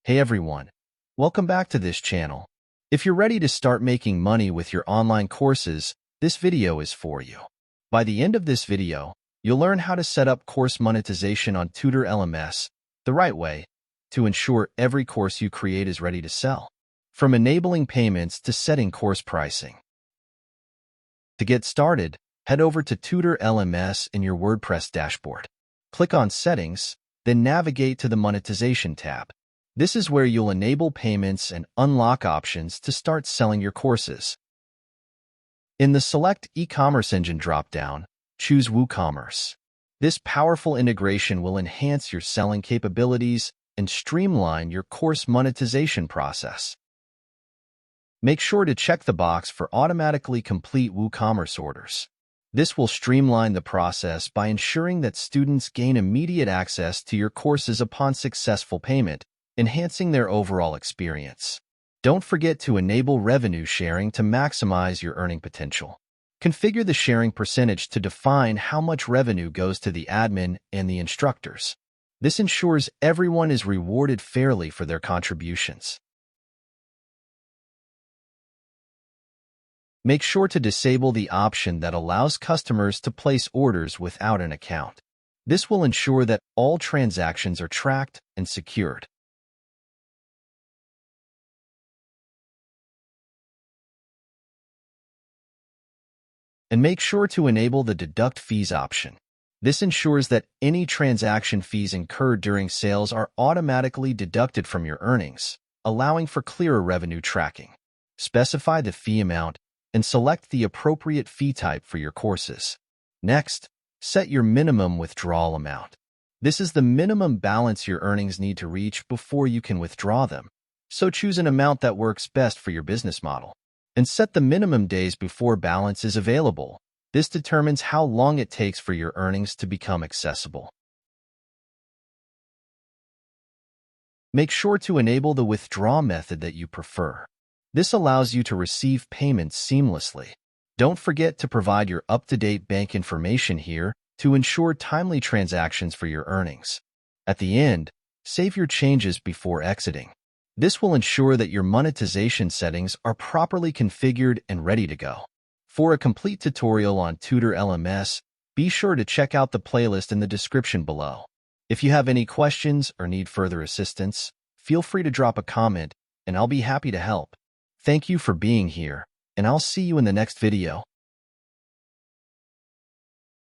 Hey everyone, welcome back to this channel. If you're ready to start making money with your online courses, this video is for you. By the end of this video, you'll learn how to set up course monetization on Tutor LMS the right way to ensure every course you create is ready to sell, from enabling payments to setting course pricing. To get started, head over to Tutor LMS in your WordPress dashboard. Click on Settings, then navigate to the Monetization tab. This is where you'll enable payments and unlock options to start selling your courses. In the Select E-commerce Engine dropdown, choose WooCommerce. This powerful integration will enhance your selling capabilities and streamline your course monetization process. Make sure to check the box for automatically complete WooCommerce orders. This will streamline the process by ensuring that students gain immediate access to your courses upon successful payment, enhancing their overall experience. Don't forget to enable revenue sharing to maximize your earning potential. Configure the sharing percentage to define how much revenue goes to the admin and the instructors. This ensures everyone is rewarded fairly for their contributions. Make sure to disable the option that allows customers to place orders without an account. This will ensure that all transactions are tracked and secured. And make sure to enable the Deduct Fees option. This ensures that any transaction fees incurred during sales are automatically deducted from your earnings, allowing for clearer revenue tracking. Specify the fee amount and select the appropriate fee type for your courses. Next, set your minimum withdrawal amount. This is the minimum balance your earnings need to reach before you can withdraw them, so choose an amount that works best for your business model. And set the minimum days before balance is available. This determines how long it takes for your earnings to become accessible. Make sure to enable the withdraw method that you prefer. This allows you to receive payments seamlessly. Don't forget to provide your up-to-date bank information here to ensure timely transactions for your earnings. At the end, save your changes before exiting. This will ensure that your monetization settings are properly configured and ready to go. For a complete tutorial on Tutor LMS, be sure to check out the playlist in the description below. If you have any questions or need further assistance, feel free to drop a comment, and I'll be happy to help. Thank you for being here, and I'll see you in the next video.